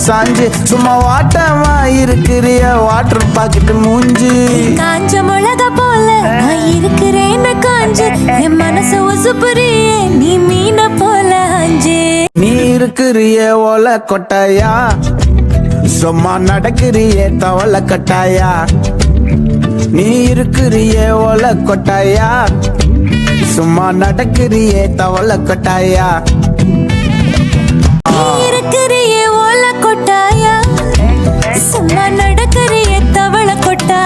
சாஞ்சு சும்மா வாட்டமா இருக்கிறிய water packet மூஞ்சி. காஞ்ச மிளகா போல நான் இருக்கிறேன்னு காஞ்சு என் மனச உசுப்புறியே நீ மீன போல அஞ்சு. நீ இருக்கிறிய ஓல கொட்டாயா சும்மா நடக்கிறிய தவள கட்டாயா. நீ இருக்கிறிய ஓல கொட்டாயா சும்மா நடக்கிறிய தவள கட்டாயா.